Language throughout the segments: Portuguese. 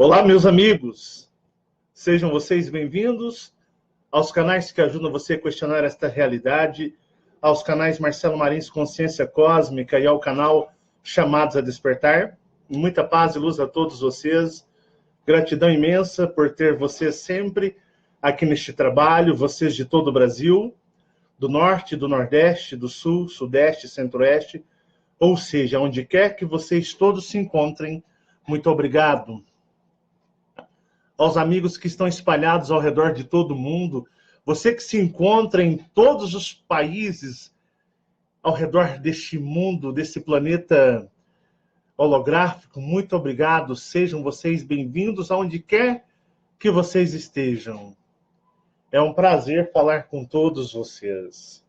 Olá, meus amigos, sejam vocês bem-vindos aos canais que ajudam você a questionar esta realidade, aos canais Marcelo Marins Consciência Cósmica e ao canal Chamados a Despertar. Muita paz e luz a todos vocês, gratidão imensa por ter vocês sempre aqui neste trabalho, vocês de todo o Brasil, do Norte, do Nordeste, do Sul, Sudeste, Centro-Oeste, ou seja, onde quer que vocês todos se encontrem, muito obrigado. Aos amigos que estão espalhados ao redor de todo o mundo, você que se encontra em todos os países ao redor deste mundo, desse planeta holográfico, muito obrigado. Sejam vocês bem-vindos aonde quer que vocês estejam. É um prazer falar com todos vocês.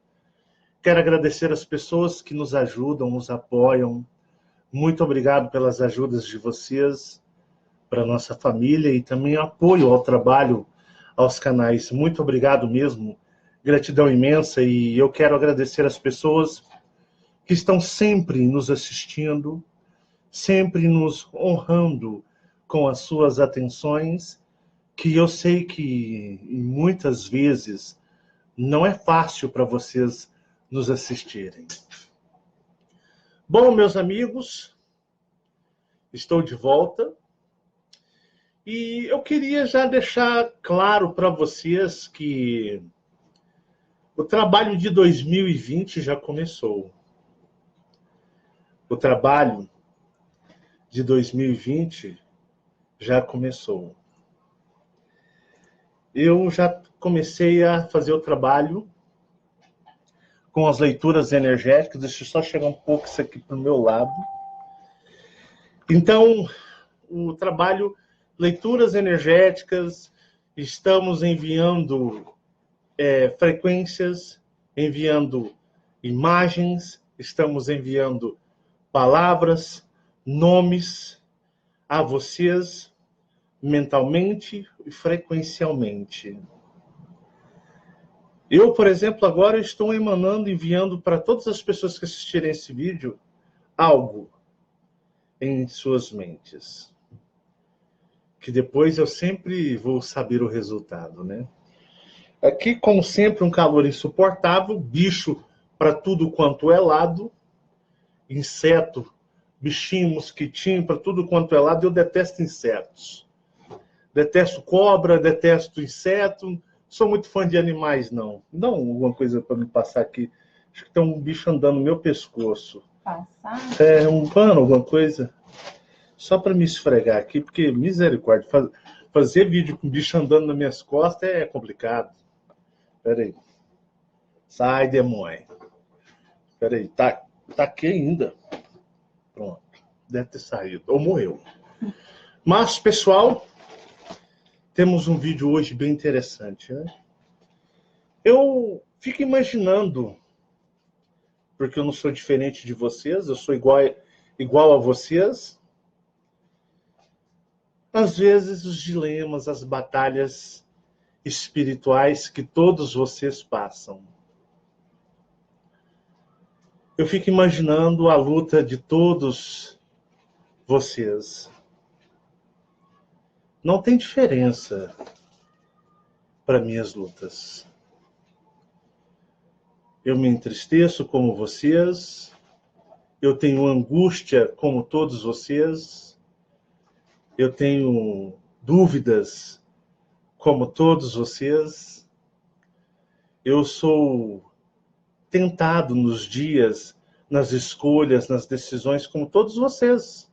Quero agradecer as pessoas que nos ajudam, nos apoiam. Muito obrigado pelas ajudas de vocês para a nossa família e também apoio ao trabalho, aos canais. Muito obrigado mesmo, gratidão imensa, e eu quero agradecer as pessoas que estão sempre nos assistindo, sempre nos honrando com as suas atenções, que eu sei que muitas vezes não é fácil para vocês nos assistirem. Bom, meus amigos, estou de volta. E eu queria já deixar claro para vocês que o trabalho de 2020 já começou. O trabalho de 2020 já começou. Eu já comecei a fazer o trabalho com as leituras energéticas. Deixa eu só chegar um pouco isso aqui para o meu lado. Então, o trabalho... Leituras energéticas, estamos enviando frequências, enviando imagens, estamos enviando palavras, nomes a vocês, mentalmente e frequencialmente. Eu, por exemplo, agora estou enviando para todas as pessoas que assistirem esse vídeo, algo em suas mentes. Que depois eu sempre vou saber o resultado, né? Aqui, como sempre, um calor insuportável, bicho para tudo quanto é lado, inseto, bichinho, mosquitinho, para tudo quanto é lado. Eu detesto insetos. Detesto cobra, detesto inseto. Sou muito fã de animais, não. Não alguma coisa para me passar aqui. Acho que tem um bicho andando no meu pescoço. Passar? É um pano, alguma coisa? Só para me esfregar aqui, porque, misericórdia, fazer vídeo com bicho andando nas minhas costas é complicado. Espera aí. Sai, demônio. Espera aí. Tá aqui ainda. Pronto. Deve ter saído. Ou morreu. Mas, pessoal, temos um vídeo hoje bem interessante, né? Eu fico imaginando, porque eu não sou diferente de vocês, eu sou igual a vocês, às vezes os dilemas, as batalhas espirituais que todos vocês passam. Eu fico imaginando a luta de todos vocês. Não tem diferença para minhas lutas. Eu me entristeço como vocês, eu tenho angústia como todos vocês, eu tenho dúvidas como todos vocês. Eu sou tentado nos dias, nas escolhas, nas decisões, como todos vocês.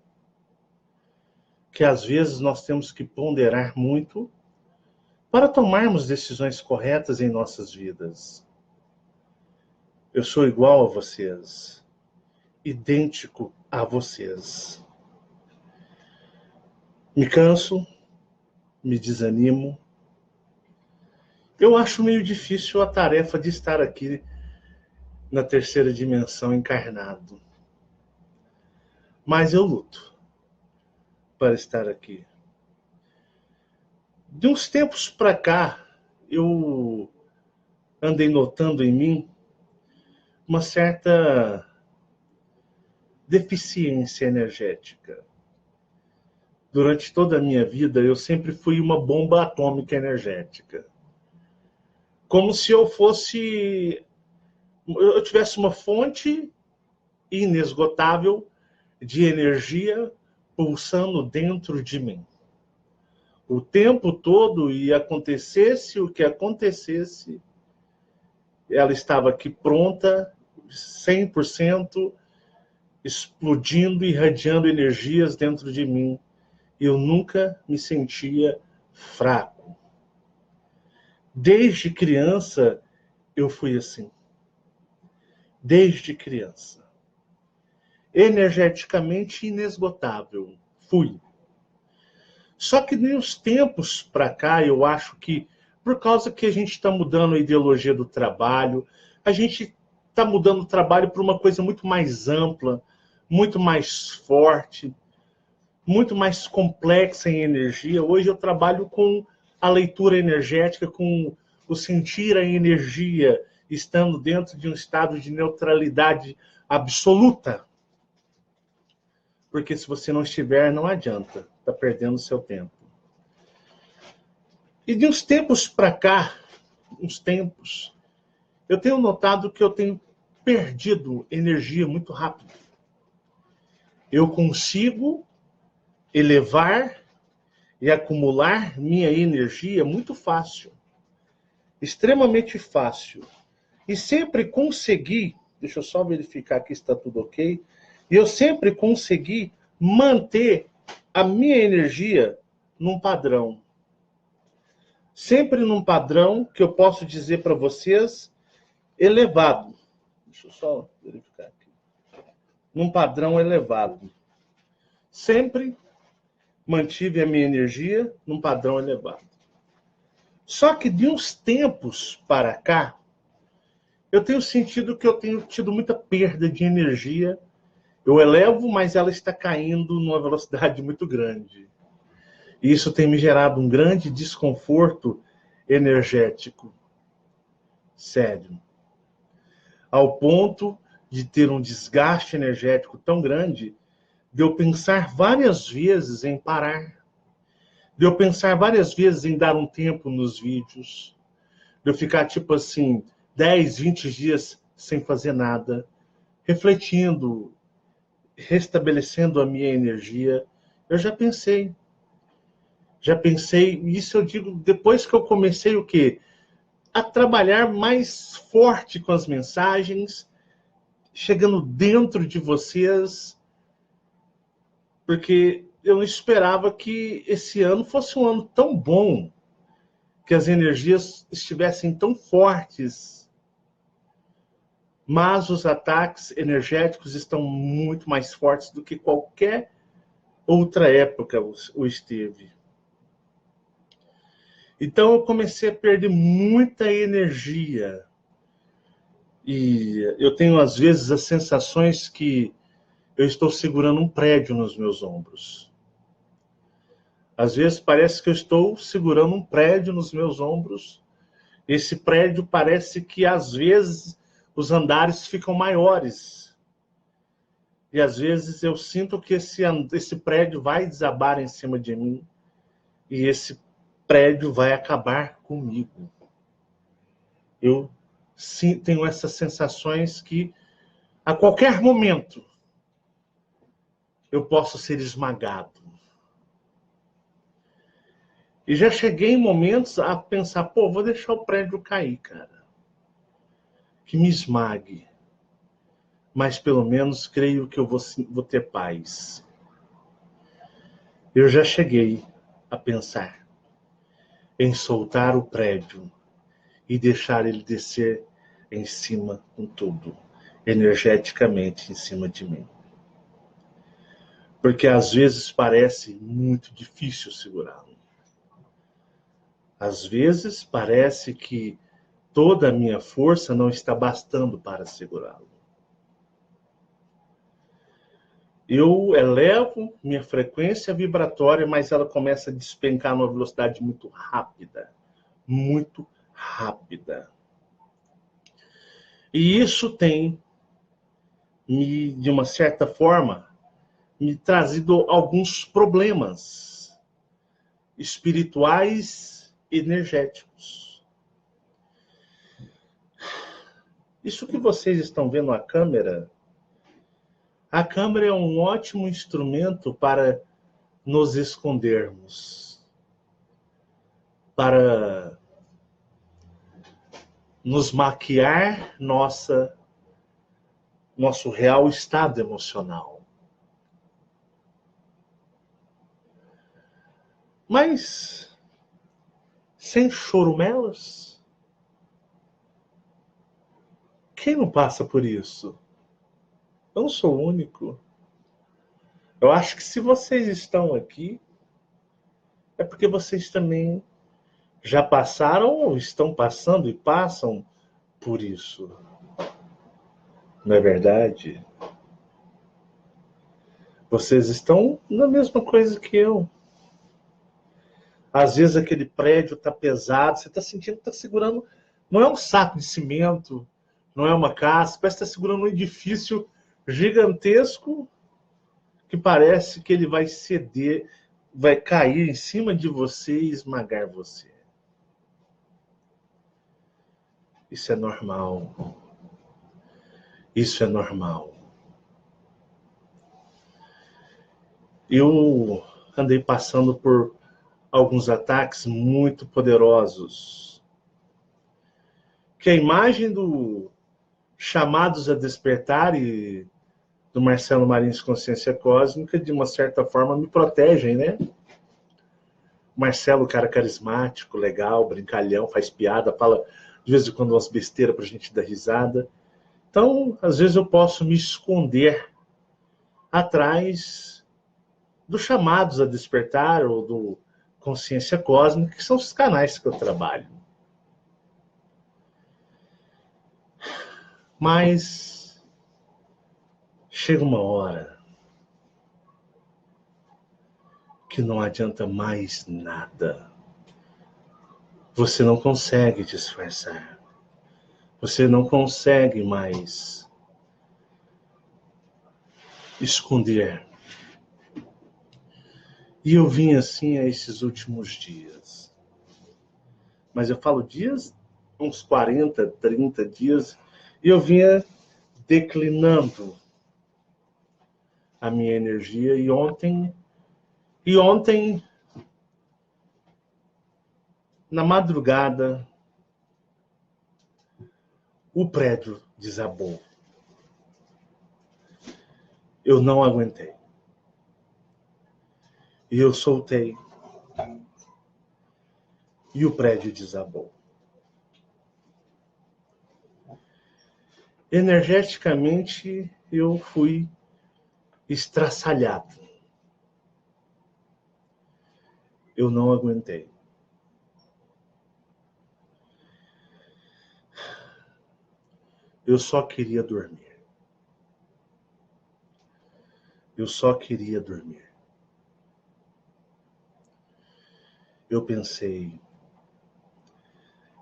Que às vezes nós temos que ponderar muito para tomarmos decisões corretas em nossas vidas. Eu sou igual a vocês, idêntico a vocês. Me canso, me desanimo. Eu acho meio difícil a tarefa de estar aqui na terceira dimensão encarnado. Mas eu luto para estar aqui. De uns tempos para cá, eu andei notando em mim uma certa deficiência energética. durante toda a minha vida, eu sempre fui uma bomba atômica energética. Como se eu tivesse uma fonte inesgotável de energia pulsando dentro de mim. O tempo todo, e acontecesse o que acontecesse, ela estava aqui pronta, 100%, explodindo, irradiando energias dentro de mim. Eu nunca me sentia fraco. Desde criança, eu fui assim. Desde criança. Energeticamente inesgotável. Fui. Só que de uns tempos para cá, eu acho que, por causa que a gente está mudando a ideologia do trabalho, a gente está mudando o trabalho para uma coisa muito mais ampla, muito mais forte, muito mais complexa em energia. Hoje eu trabalho com a leitura energética, com o sentir a energia, estando dentro de um estado de neutralidade absoluta. Porque se você não estiver, não adianta. Está perdendo o seu tempo. E de uns tempos para cá, eu tenho notado que eu tenho perdido energia muito rápido. Eu consigo elevar e acumular minha energia muito fácil. Extremamente fácil. E sempre consegui, deixa eu só verificar que está tudo ok, e eu sempre consegui manter a minha energia num padrão. Sempre num padrão que eu posso dizer para vocês elevado. Deixa eu só verificar aqui. Num padrão elevado. Sempre mantive a minha energia num padrão elevado. Só que de uns tempos para cá, eu tenho sentido que eu tenho tido muita perda de energia. Eu elevo, mas ela está caindo numa velocidade muito grande. E isso tem me gerado um grande desconforto energético. Sério. Ao ponto de ter um desgaste energético tão grande, de eu pensar várias vezes em parar. De eu pensar várias vezes em dar um tempo nos vídeos. De eu ficar, tipo assim, 10, 20 dias sem fazer nada. Refletindo, restabelecendo a minha energia. Eu já pensei, isso eu digo depois que eu comecei o quê? A trabalhar mais forte com as mensagens, chegando dentro de vocês, porque eu não esperava que esse ano fosse um ano tão bom, que as energias estivessem tão fortes, mas os ataques energéticos estão muito mais fortes do que qualquer outra época o esteve. Então eu comecei a perder muita energia. E eu tenho, às vezes, as sensações que eu estou segurando um prédio nos meus ombros. Às vezes parece que eu estou segurando um prédio nos meus ombros. Esse prédio parece que, às vezes, os andares ficam maiores. E, às vezes, eu sinto que esse prédio vai desabar em cima de mim. E esse prédio vai acabar comigo. Eu tenho essas sensações que, a qualquer momento, eu posso ser esmagado. E já cheguei em momentos a pensar, vou deixar o prédio cair, cara. Que me esmague. Mas pelo menos creio que eu vou ter paz. Eu já cheguei a pensar em soltar o prédio e deixar ele descer em cima com tudo, energeticamente em cima de mim. Porque às vezes parece muito difícil segurá-lo. Às vezes parece que toda a minha força não está bastando para segurá-lo. Eu elevo minha frequência vibratória, mas ela começa a despencar numa velocidade muito rápida. Muito rápida. E isso tem, de uma certa forma, me trazido alguns problemas espirituais e energéticos. Isso que vocês estão vendo a câmera é um ótimo instrumento para nos escondermos, para nos maquiar nosso real estado emocional. Mas, sem chorumelas, quem não passa por isso? Eu não sou o único. Eu acho que se vocês estão aqui, é porque vocês também já passaram ou estão passando e passam por isso. Não é verdade? Vocês estão na mesma coisa que eu. Às vezes aquele prédio está pesado, você está sentindo que está segurando. Não é um saco de cimento, não é uma casa, parece que está segurando um edifício gigantesco que parece que ele vai ceder, vai cair em cima de você e esmagar você. Isso é normal. Isso é normal. Eu andei passando por alguns ataques muito poderosos. Que a imagem do Chamados a Despertar e do Marcelo Marins Consciência Cósmica, de uma certa forma, me protegem, né? O Marcelo, cara carismático, legal, brincalhão, faz piada, fala de vez em quando umas besteiras pra gente dar risada. Então, às vezes eu posso me esconder atrás dos Chamados a Despertar ou do Consciência Cósmica, que são os canais que eu trabalho. Mas chega uma hora que não adianta mais nada. Você não consegue disfarçar. Você não consegue mais esconder. E eu vim assim a esses últimos dias. Mas eu falo dias, uns 40, 30 dias, e eu vinha declinando a minha energia. E ontem, na madrugada, o prédio desabou. Eu não aguentei. E eu soltei. E o prédio desabou. Energeticamente, eu fui estraçalhado. Eu não aguentei. Eu só queria dormir. Eu só queria dormir. Eu pensei,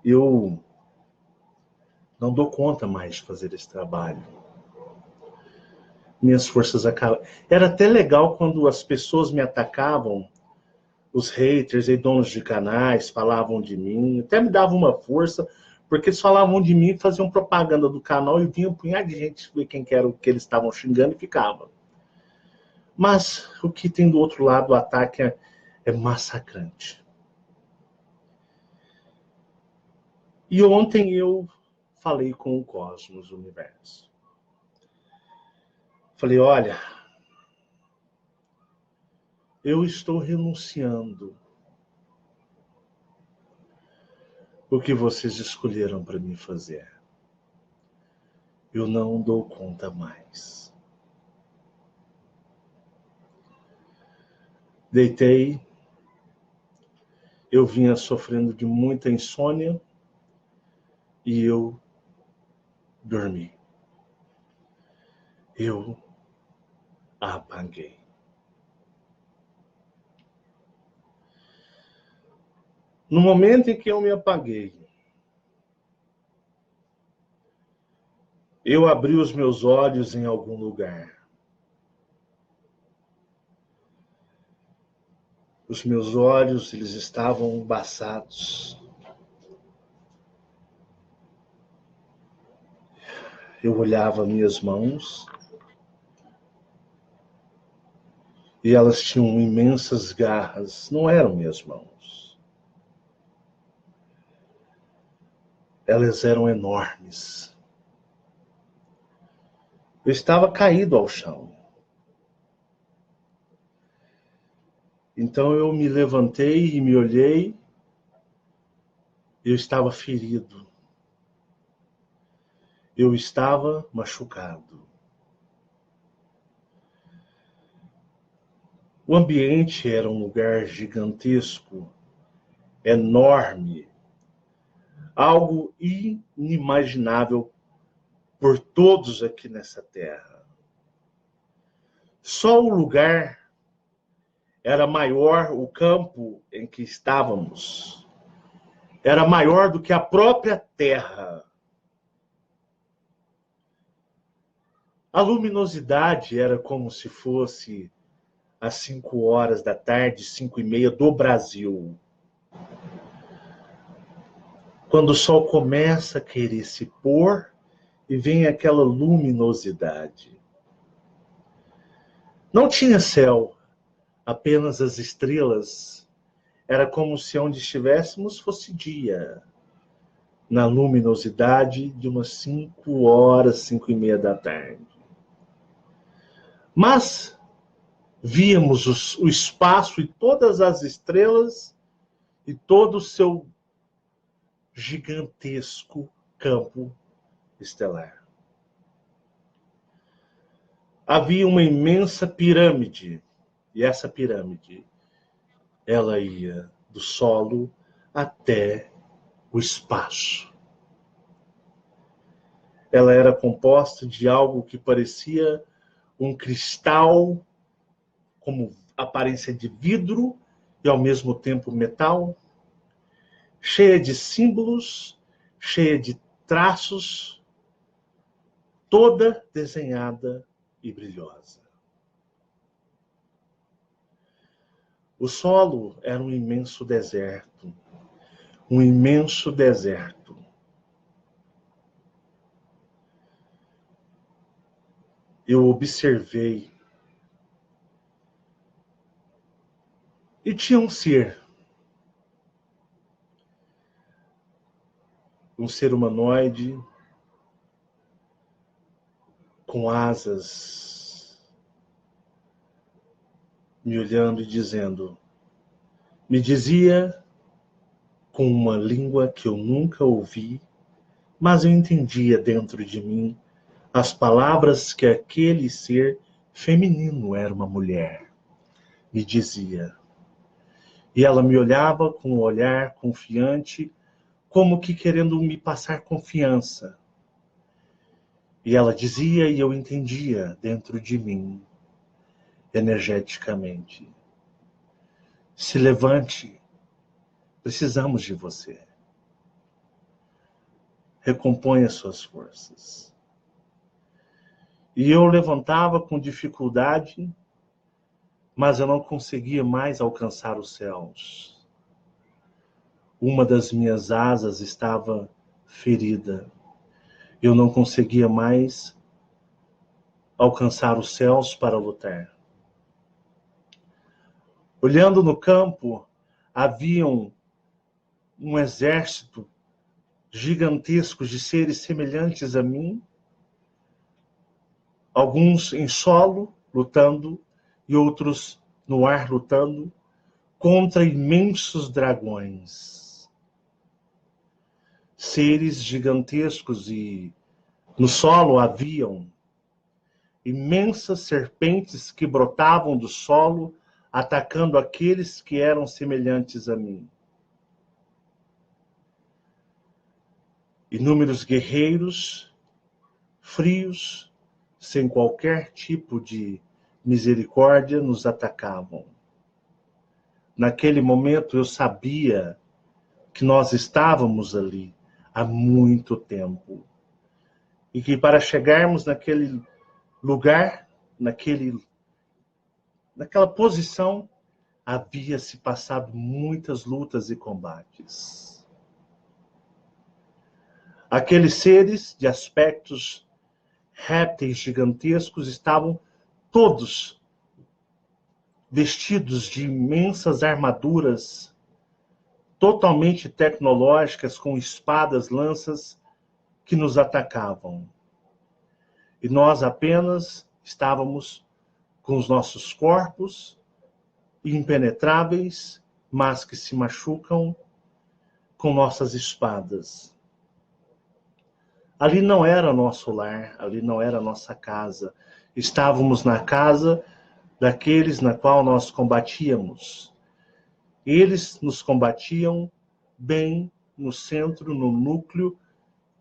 eu não dou conta mais de fazer esse trabalho. Minhas forças acabam. Era até legal quando as pessoas me atacavam, os haters e donos de canais falavam de mim, até me davam uma força, porque eles falavam de mim, faziam propaganda do canal e vinha um punhado de gente ver quem que era o que eles estavam xingando e ficava. Mas o que tem do outro lado, o ataque é massacrante. E ontem eu falei com o Cosmos, o Universo. Falei, olha, eu estou renunciando o que vocês escolheram para mim fazer. Eu não dou conta mais. Deitei, eu vinha sofrendo de muita insônia e eu dormi. Eu apaguei. No momento em que eu me apaguei, eu abri os meus olhos em algum lugar. Os meus olhos, eles estavam embaçados. Eu olhava minhas mãos e elas tinham imensas garras. Não eram minhas mãos. Elas eram enormes. Eu estava caído ao chão. Então eu me levantei e me olhei. Eu estava ferido. Eu estava machucado. O ambiente era um lugar gigantesco, enorme, algo inimaginável por todos aqui nessa terra. Só o lugar era maior, o campo em que estávamos era maior do que a própria terra. A luminosidade era como se fosse às 5 horas da tarde, 5:30 do Brasil. Quando o sol começa a querer se pôr e vem aquela luminosidade. Não tinha céu, apenas as estrelas. Era como se onde estivéssemos fosse dia, na luminosidade de umas 5 horas, 5:30 da tarde. Mas víamos o espaço e todas as estrelas e todo o seu gigantesco campo estelar. Havia uma imensa pirâmide, e essa pirâmide, ela ia do solo até o espaço. Ela era composta de algo que parecia um cristal, como aparência de vidro e ao mesmo tempo metal, cheia de símbolos, cheia de traços, toda desenhada e brilhosa. O solo era um imenso deserto, um imenso deserto. Eu observei e tinha um ser humanoide com asas, me olhando e dizendo, me dizia com uma língua que eu nunca ouvi, mas eu entendia dentro de mim as palavras que aquele ser feminino era uma mulher, me dizia. E ela me olhava com um olhar confiante, como que querendo me passar confiança. E ela dizia e eu entendia dentro de mim, energeticamente. Se levante, precisamos de você. Recomponha suas forças. E eu levantava com dificuldade, mas eu não conseguia mais alcançar os céus. Uma das minhas asas estava ferida. Eu não conseguia mais alcançar os céus para lutar. Olhando no campo, havia um exército gigantesco de seres semelhantes a mim, alguns em solo, lutando, e outros no ar, lutando, contra imensos dragões. Seres gigantescos, e no solo haviam imensas serpentes que brotavam do solo, atacando aqueles que eram semelhantes a mim. Inúmeros guerreiros, frios, sem qualquer tipo de misericórdia, nos atacavam. Naquele momento eu sabia que nós estávamos ali há muito tempo. E que para chegarmos naquele lugar, naquela posição, havia se passado muitas lutas e combates. Aqueles seres de aspectos répteis gigantescos estavam todos vestidos de imensas armaduras totalmente tecnológicas, com espadas, lanças que nos atacavam. E nós apenas estávamos com os nossos corpos impenetráveis, mas que se machucam com nossas espadas. Ali não era nosso lar, ali não era nossa casa. Estávamos na casa daqueles na qual nós combatíamos. Eles nos combatiam bem no centro, no núcleo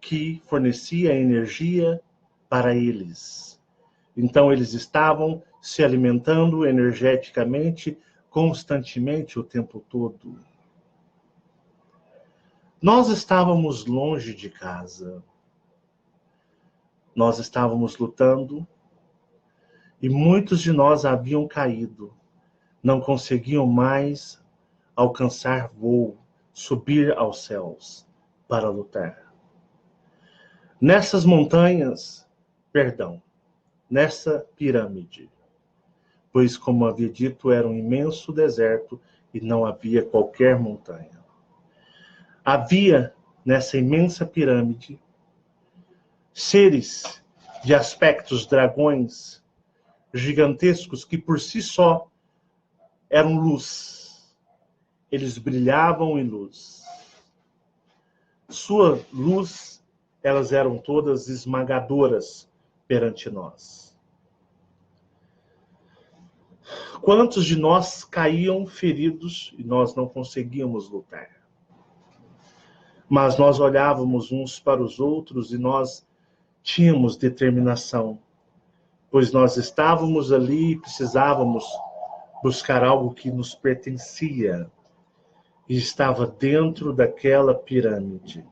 que fornecia energia para eles. Então eles estavam se alimentando energeticamente, constantemente, o tempo todo. Nós estávamos longe de casa. Nós estávamos lutando e muitos de nós haviam caído. Não conseguiam mais alcançar voo, subir aos céus para lutar. Nessas montanhas, nessa pirâmide, pois, como havia dito, era um imenso deserto e não havia qualquer montanha. Havia, nessa imensa pirâmide, seres de aspectos dragões gigantescos que por si só eram luz. Eles brilhavam em luz. Sua luz, elas eram todas esmagadoras perante nós. Quantos de nós caíam feridos e nós não conseguíamos lutar? Mas nós olhávamos uns para os outros e nós tínhamos determinação, pois nós estávamos ali e precisávamos buscar algo que nos pertencia e estava dentro daquela pirâmide.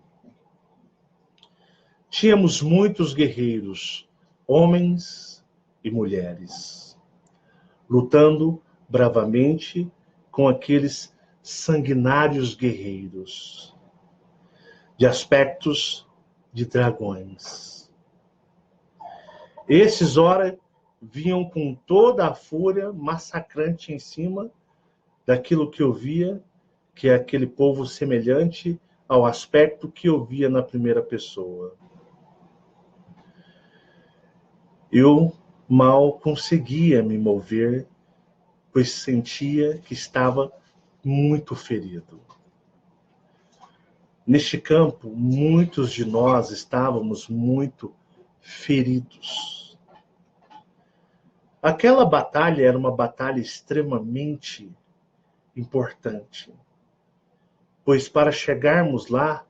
Tínhamos muitos guerreiros, homens e mulheres, lutando bravamente com aqueles sanguinários guerreiros, de aspectos de dragões. Esses, ora, vinham com toda a fúria massacrante em cima daquilo que eu via, que é aquele povo semelhante ao aspecto que eu via na primeira pessoa. Eu mal conseguia me mover, pois sentia que estava muito ferido. Neste campo, muitos de nós estávamos muito feridos. Aquela batalha era uma batalha extremamente importante, pois para chegarmos lá,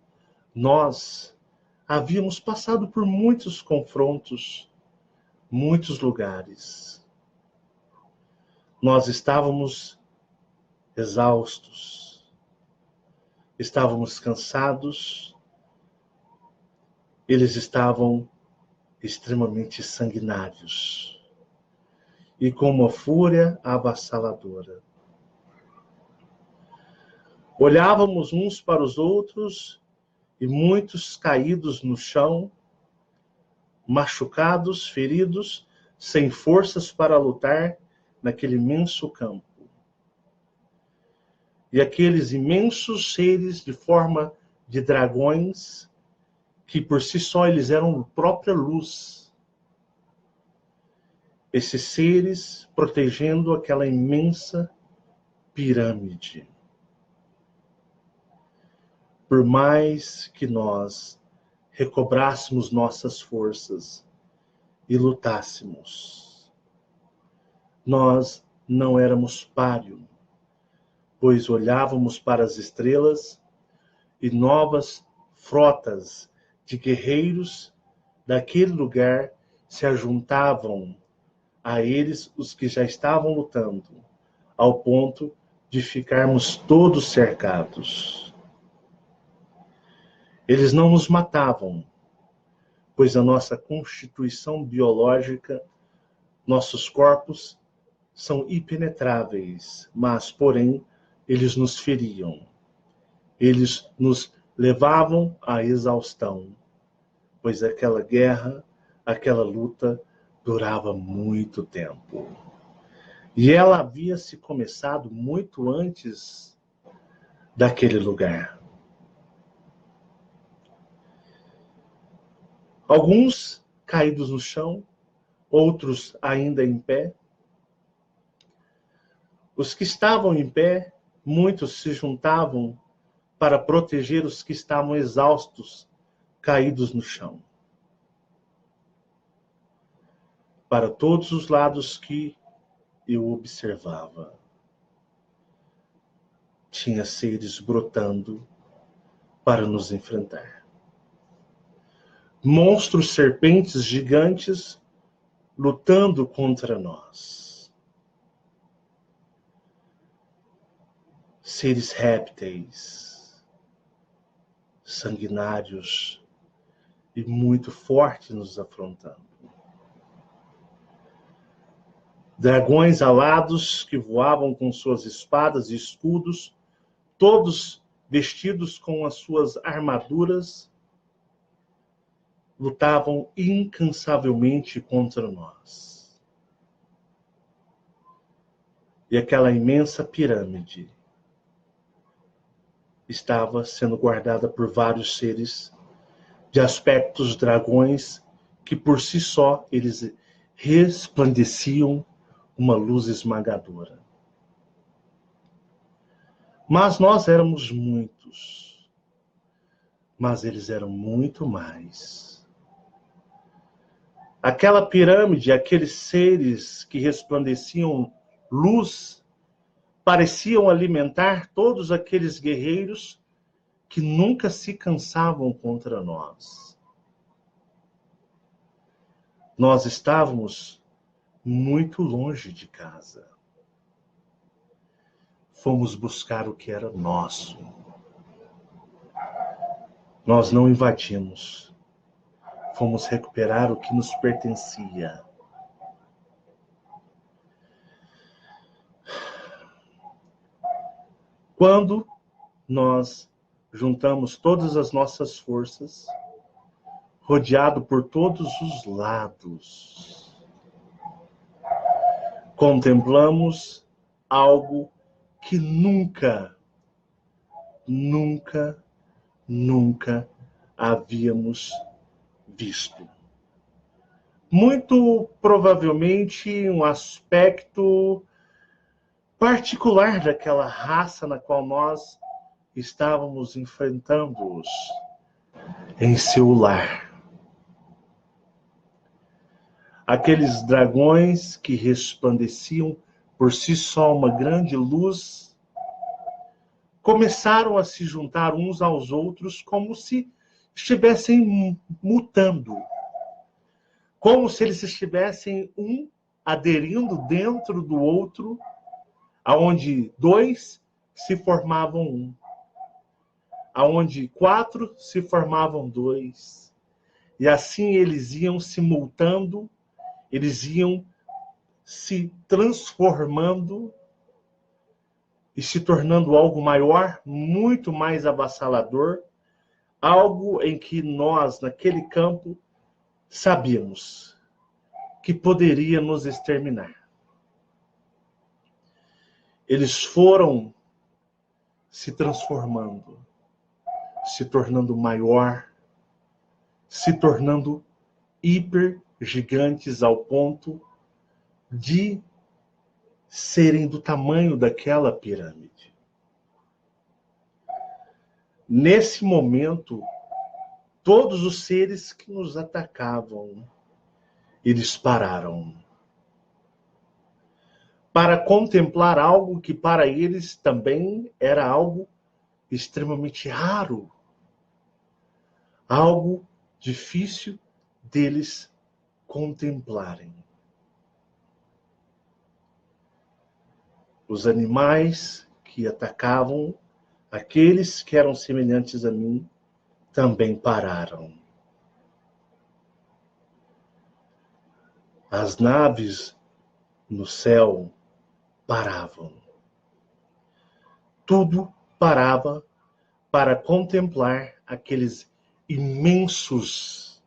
nós havíamos passado por muitos confrontos, muitos lugares. Nós estávamos exaustos, estávamos cansados, eles estavam extremamente sanguinários e com uma fúria avassaladora. Olhávamos uns para os outros e muitos caídos no chão, machucados, feridos, sem forças para lutar naquele imenso campo. E aqueles imensos seres de forma de dragões, que por si só eles eram própria luz. Esses seres protegendo aquela imensa pirâmide. Por mais que nós recobrássemos nossas forças e lutássemos, nós não éramos páreo, pois olhávamos para as estrelas e novas frotas de guerreiros daquele lugar se ajuntavam a eles, os que já estavam lutando, ao ponto de ficarmos todos cercados. Eles não nos matavam, pois a nossa constituição biológica, nossos corpos, são impenetráveis, mas, porém, eles nos feriam. Eles nos levavam à exaustão, pois aquela guerra, aquela luta durava muito tempo. E ela havia se começado muito antes daquele lugar. Alguns caídos no chão, outros ainda em pé. Os que estavam em pé, muitos se juntavam para proteger os que estavam exaustos, caídos no chão. Para todos os lados que eu observava, tinha seres brotando para nos enfrentar. Monstros, serpentes gigantes lutando contra nós. Seres répteis, sanguinários e muito fortes nos afrontando. Dragões alados que voavam com suas espadas e escudos, todos vestidos com as suas armaduras, lutavam incansavelmente contra nós. E aquela imensa pirâmide estava sendo guardada por vários seres de aspectos dragões que por si só eles resplandeciam uma luz esmagadora. Mas nós éramos muitos, mas eles eram muito mais. Aquela pirâmide, aqueles seres que resplandeciam luz, pareciam alimentar todos aqueles guerreiros que nunca se cansavam contra nós. Nós estávamos muito longe de casa. Fomos buscar o que era nosso. Nós não invadimos. Fomos recuperar o que nos pertencia. Quando nós juntamos todas as nossas forças, rodeado por todos os lados, contemplamos algo que nunca havíamos visto. Muito provavelmente um aspecto particular daquela raça na qual nós estávamos enfrentando-os em seu lar. Aqueles dragões que resplandeciam por si só uma grande luz, começaram a se juntar uns aos outros como se estivessem mutando. Como se eles estivessem aderindo dentro do outro, aonde dois se formavam um, aonde 4 se formavam 2. E assim eles iam se mutando, eles iam se transformando e se tornando algo maior, muito mais avassalador, algo em que nós, naquele campo, sabíamos que poderia nos exterminar. Eles foram se transformando, se tornando maior, se tornando hiper gigantes ao ponto de serem do tamanho daquela pirâmide. Nesse momento, todos os seres que nos atacavam, eles pararam para contemplar algo que para eles também era algo extremamente raro, algo difícil deles contemplarem. Os animais que atacavam aqueles que eram semelhantes a mim também pararam. As naves no céu paravam. Tudo parava para contemplar aqueles imensos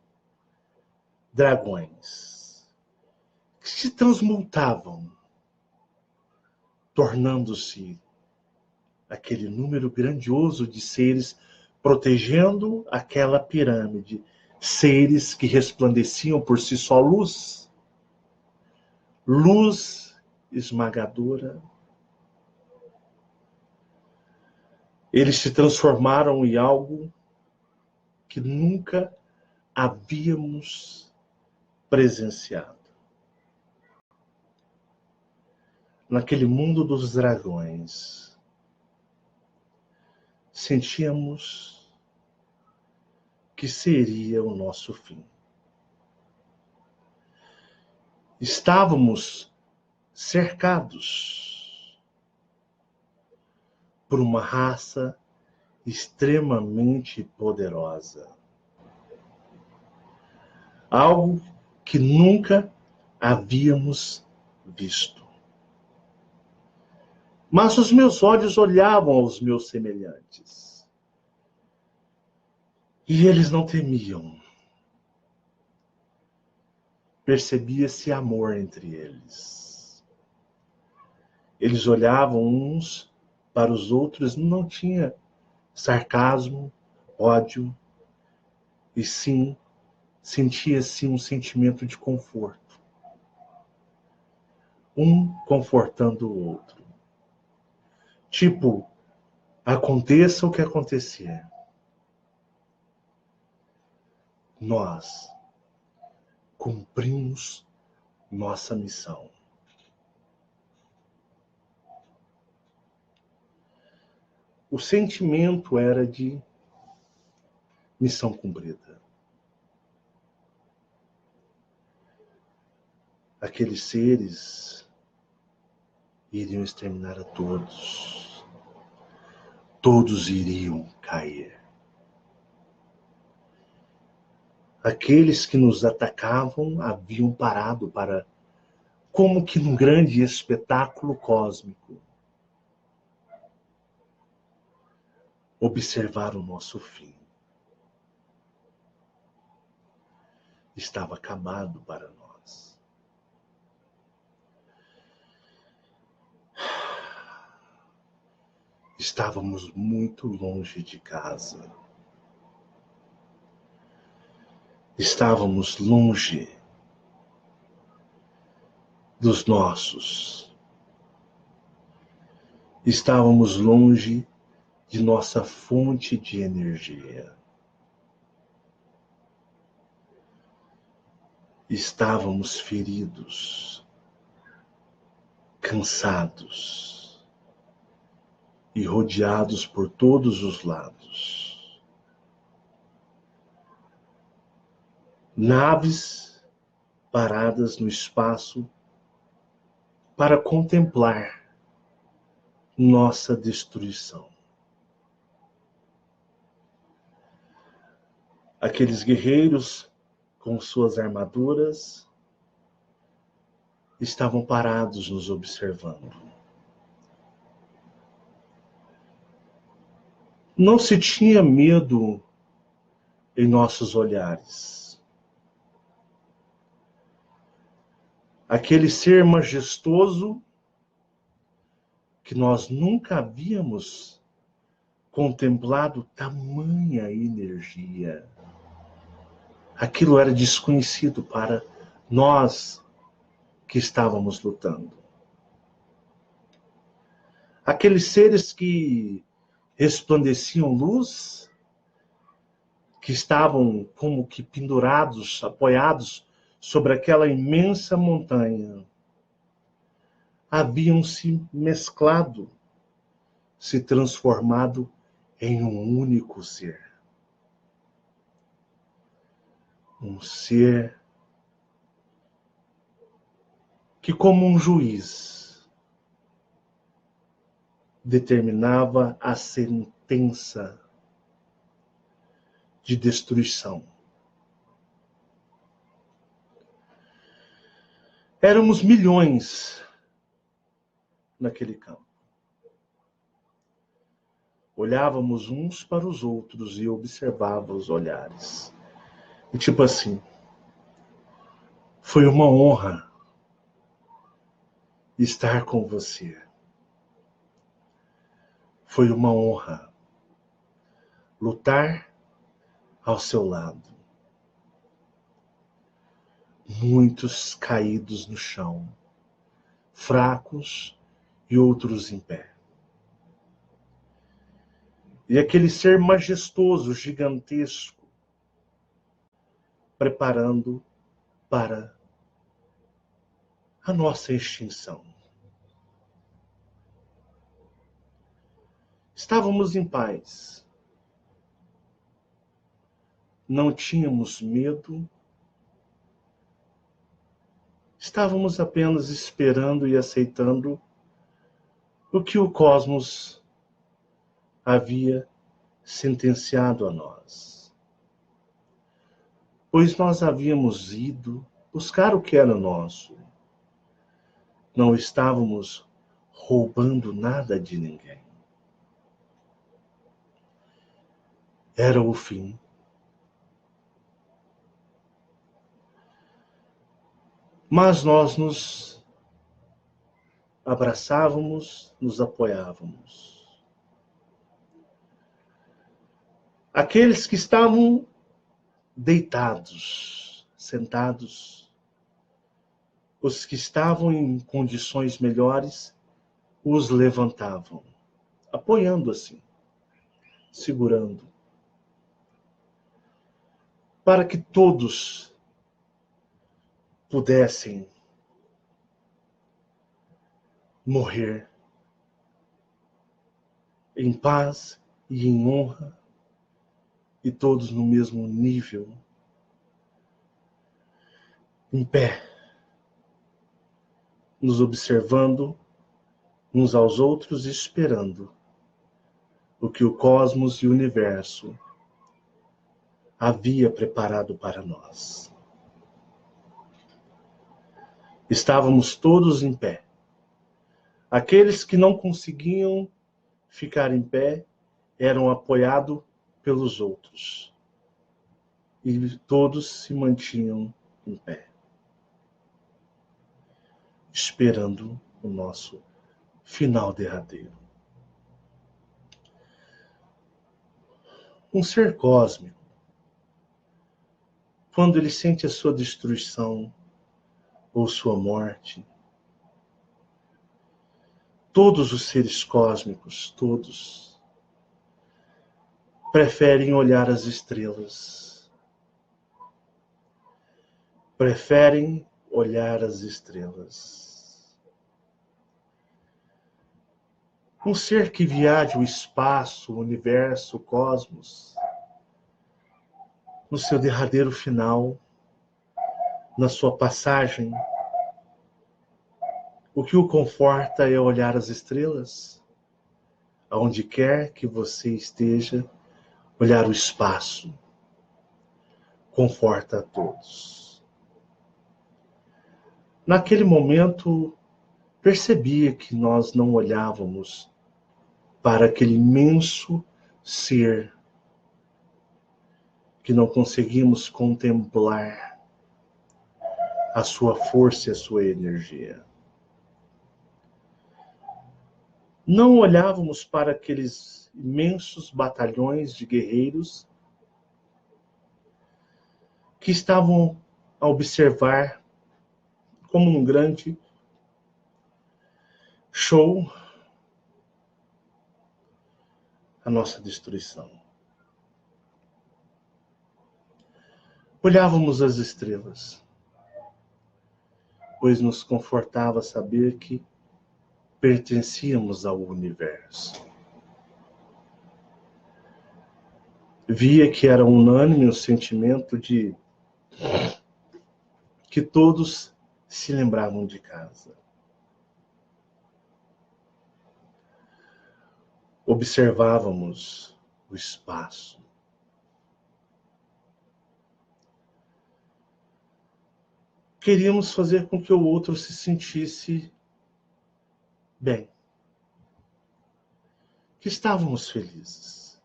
dragões que se transmutavam, tornando-se aquele número grandioso de seres protegendo aquela pirâmide, seres que resplandeciam por si só luz, luz esmagadora. Eles se transformaram em algo que nunca havíamos presenciado. Naquele mundo dos dragões, sentíamos que seria o nosso fim. Estávamos cercados por uma raça extremamente poderosa. Algo que nunca havíamos visto. Mas os meus olhos olhavam aos meus semelhantes. E eles não temiam. Percebia-se amor entre eles. Eles olhavam uns para os outros, não tinha sarcasmo, ódio, e sim, sentia-se um sentimento de conforto. Um confortando o outro. Tipo, aconteça o que acontecer, nós cumprimos nossa missão. O sentimento era de missão cumprida. Aqueles seres iriam exterminar a todos. Todos iriam cair. Aqueles que nos atacavam haviam parado para, como que num grande espetáculo cósmico, observar o nosso fim. Estava acabado para nós. Estávamos muito longe de casa. Estávamos longe dos nossos. Estávamos longe de nossa fonte de energia. Estávamos feridos, cansados e rodeados por todos os lados. Naves paradas no espaço para contemplar nossa destruição. Aqueles guerreiros com suas armaduras estavam parados nos observando. Não se tinha medo em nossos olhares. Aquele ser majestoso que nós nunca havíamos contemplado tamanha energia. Aquilo era desconhecido para nós que estávamos lutando. Aqueles seres que resplandeciam luz, que estavam como que pendurados, apoiados sobre aquela imensa montanha, haviam se mesclado, se transformado em um único ser. Um ser que, como um juiz, determinava a sentença de destruição. Éramos milhões naquele campo. Olhávamos uns para os outros e observávamos os olhares. E tipo assim, foi uma honra estar com você. Foi uma honra lutar ao seu lado. Muitos caídos no chão, fracos e outros em pé. E aquele ser majestoso, gigantesco, preparando para a nossa extinção. Estávamos em paz. Não tínhamos medo. Estávamos apenas esperando e aceitando o que o cosmos havia sentenciado a nós. Pois nós havíamos ido buscar o que era nosso. Não estávamos roubando nada de ninguém. Era o fim. Mas nós nos abraçávamos, nos apoiávamos. Aqueles que estavam deitados, sentados, os que estavam em condições melhores, os levantavam, apoiando assim, segurando, para que todos pudessem morrer em paz e em honra, e todos no mesmo nível, em pé, nos observando uns aos outros, esperando o que o cosmos e o universo havia preparado para nós. Estávamos todos em pé. Aqueles que não conseguiam ficar em pé eram apoiados pelos outros. E todos se mantinham em pé, esperando o nosso final derradeiro. Um ser cósmico, quando ele sente a sua destruição ou sua morte, todos os seres cósmicos, todos, preferem olhar as estrelas. Preferem olhar as estrelas. Um ser que viaja o espaço, o universo, o cosmos, no seu derradeiro final, na sua passagem, o que o conforta é olhar as estrelas, aonde quer que você esteja, olhar o espaço, conforta a todos. Naquele momento, percebia que nós não olhávamos para aquele imenso ser que não conseguimos contemplar a sua força e a sua energia. Não olhávamos para aqueles imensos batalhões de guerreiros que estavam a observar como um grande show a nossa destruição. Olhávamos as estrelas, pois nos confortava saber que pertencíamos ao universo. Via que era unânime o sentimento de que todos se lembravam de casa. Observávamos o espaço. Queríamos fazer com que o outro se sentisse Bem, que estávamos felizes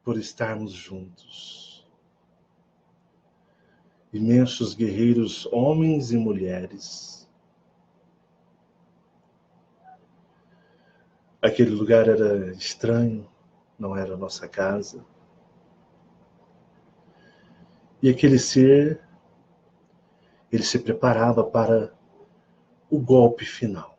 por estarmos juntos. Imensos guerreiros, homens e mulheres. Aquele lugar era estranho, não era nossa casa. E aquele ser, ele se preparava para o golpe final.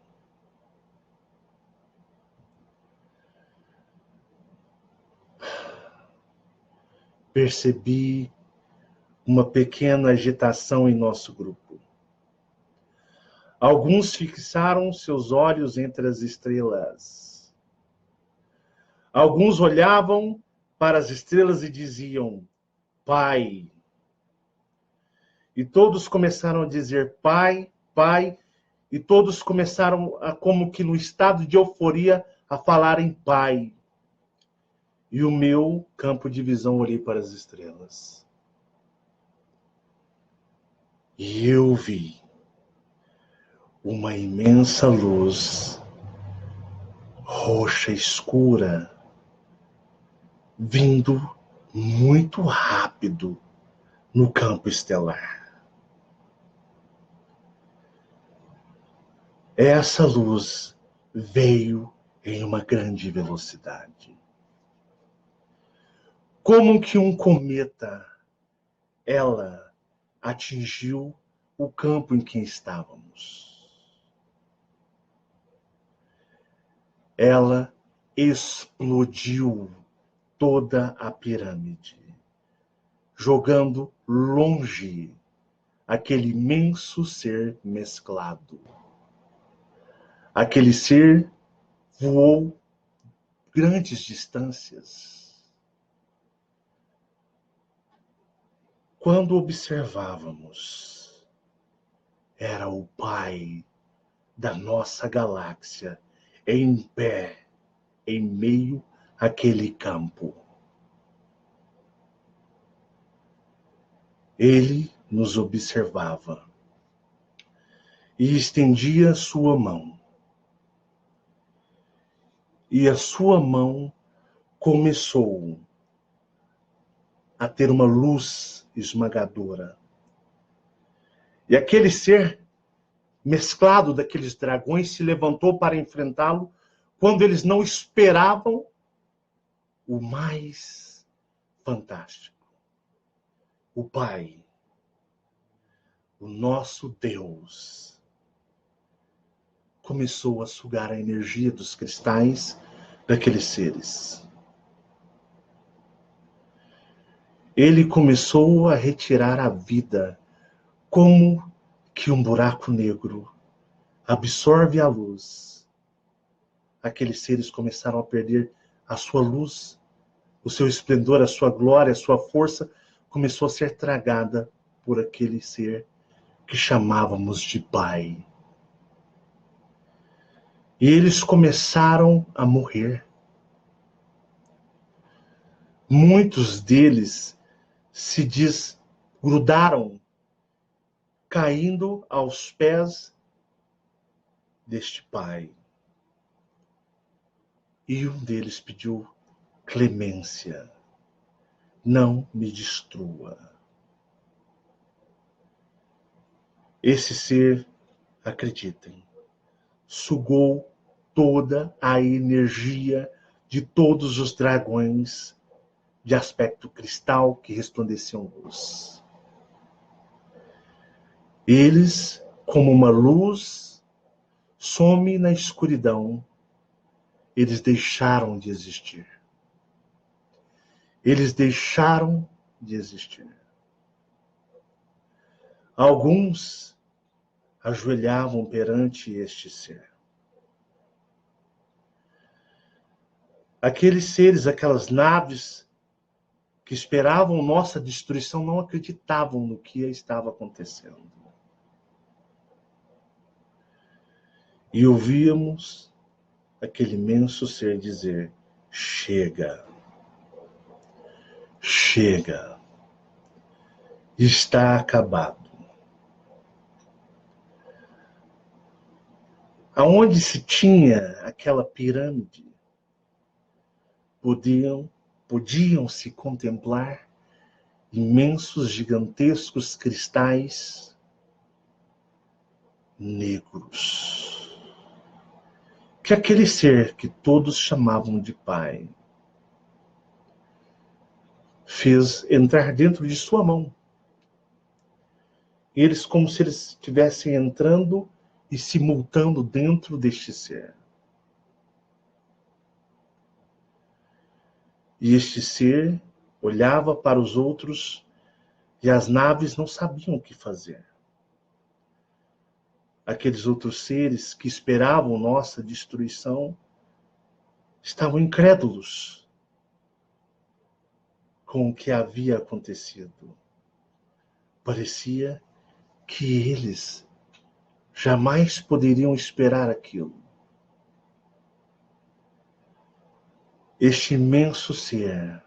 Percebi uma pequena agitação em nosso grupo. Alguns fixaram seus olhos entre as estrelas. Alguns olhavam para as estrelas e diziam, Pai. E todos começaram a dizer, Pai, Pai, e todos começaram, como que no estado de euforia, a falarem Pai. E o meu campo de visão olhei para as estrelas. E eu vi uma imensa luz roxa escura vindo muito rápido no campo estelar. Essa luz veio em uma grande velocidade. Como que um cometa, ela atingiu o campo em que estávamos. Ela explodiu toda a pirâmide, jogando longe aquele imenso ser mesclado. Aquele ser voou grandes distâncias. Quando observávamos, era o Pai da nossa galáxia em pé, em meio àquele campo. Ele nos observava e estendia sua mão. E a sua mão começou a ter uma luz esmagadora. E aquele ser mesclado daqueles dragões se levantou para enfrentá-lo quando eles não esperavam o mais fantástico. O Pai, o nosso Deus, começou a sugar a energia dos cristais daqueles seres. Ele começou a retirar a vida, como que um buraco negro absorve a luz. Aqueles seres começaram a perder a sua luz, o seu esplendor, a sua glória, a sua força começou a ser tragada por aquele ser que chamávamos de Pai. E eles começaram a morrer. Muitos deles se desgrudaram, caindo aos pés deste Pai. E um deles pediu clemência. Não me destrua. Esse ser, acreditem, sugou toda a energia de todos os dragões de aspecto cristal que resplandeciam luz. Eles, como uma luz, some na escuridão. Eles deixaram de existir. Eles deixaram de existir. Alguns ajoelhavam perante este ser. Aqueles seres, aquelas naves que esperavam nossa destruição, não acreditavam no que estava acontecendo. E ouvíamos aquele imenso ser dizer, chega, chega, está acabado. aonde se tinha aquela pirâmide, podiam se contemplar imensos, gigantescos cristais negros, que aquele ser que todos chamavam de Pai fez entrar dentro de sua mão. Eles, como se eles estivessem entrando e se multando dentro deste ser. E este ser olhava para os outros e as naves não sabiam o que fazer. Aqueles outros seres que esperavam nossa destruição estavam incrédulos com o que havia acontecido. Parecia que eles jamais poderiam esperar aquilo. Este imenso ser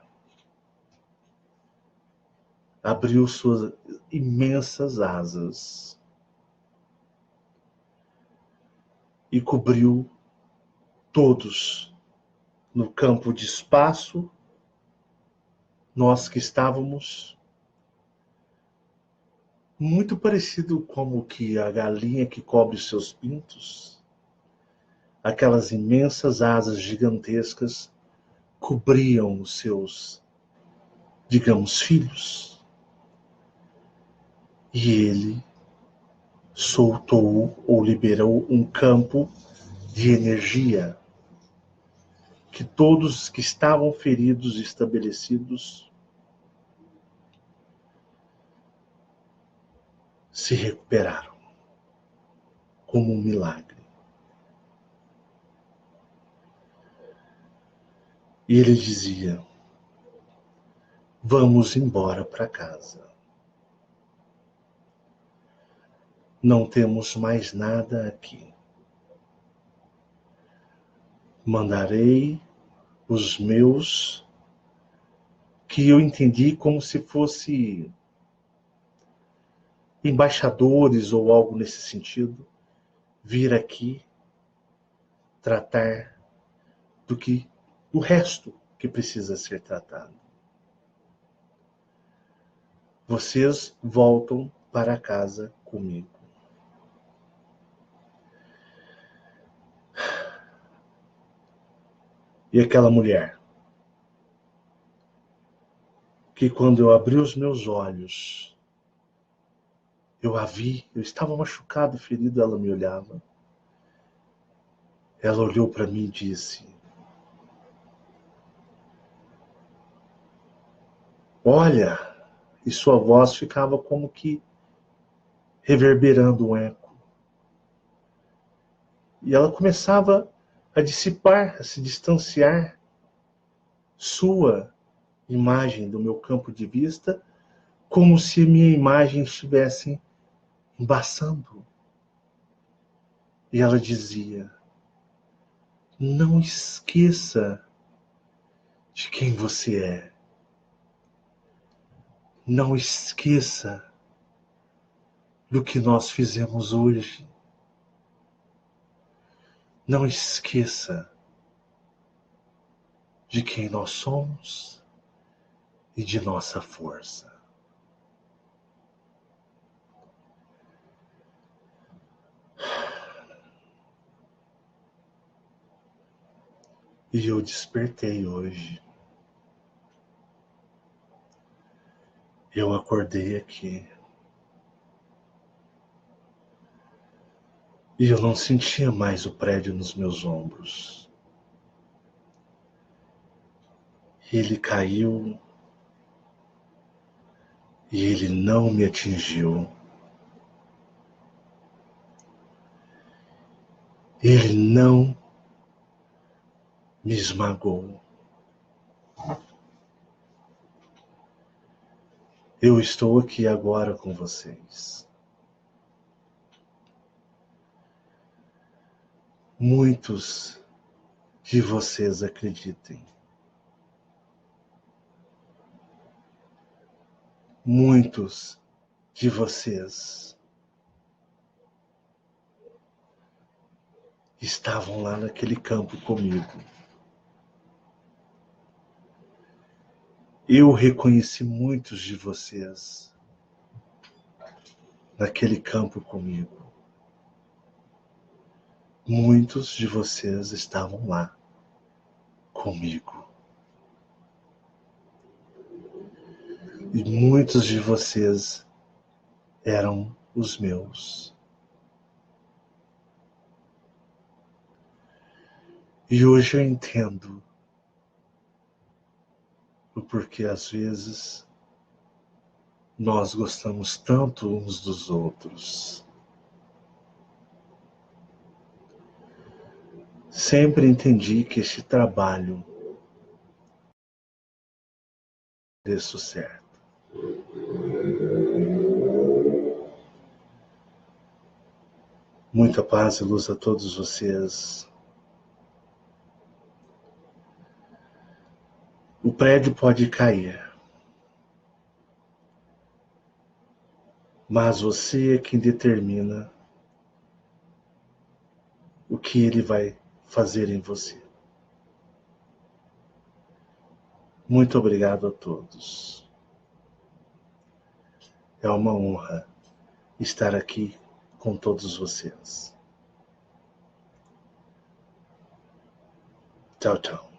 abriu suas imensas asas e cobriu todos no campo de espaço, nós que estávamos muito parecido como que a galinha que cobre os seus pintos, aquelas imensas asas gigantescas cobriam os seus, digamos, filhos. E ele soltou ou liberou um campo de energia que todos que estavam feridos e estabelecidos se recuperaram como um milagre. E ele dizia: vamos embora para casa. Não temos mais nada aqui. Mandarei os meus, que eu entendi como se fosse embaixadores ou algo nesse sentido, vir aqui tratar do resto que precisa ser tratado. Vocês voltam para casa comigo. E aquela mulher, que quando eu abri os meus olhos, eu a vi, eu estava machucado, ferido, ela me olhava. Ela olhou para mim e disse: olha, e sua voz ficava como que reverberando um eco. E ela começava a dissipar, a se distanciar sua imagem do meu campo de vista, como se minha imagem estivesse embaçando. E ela dizia: não esqueça de quem você é. Não esqueça do que nós fizemos hoje. Não esqueça de quem nós somos e de nossa força. E eu despertei hoje. Eu acordei aqui. E eu não sentia mais o prédio nos meus ombros. Ele caiu e ele não me atingiu. Ele não me esmagou. Eu estou aqui agora com vocês. Muitos de vocês acreditem. Muitos de vocês estavam lá naquele campo comigo. Eu reconheci muitos de vocês naquele campo comigo. Muitos de vocês estavam lá comigo. E muitos de vocês eram os meus. E hoje eu entendo o porquê às vezes nós gostamos tanto uns dos outros. Sempre entendi que este trabalho dê certo. Muita paz e luz a todos vocês. O prédio pode cair, mas você é quem determina o que ele vai fazer em você. Muito obrigado a todos. É uma honra estar aqui com todos vocês. Tchau, tchau.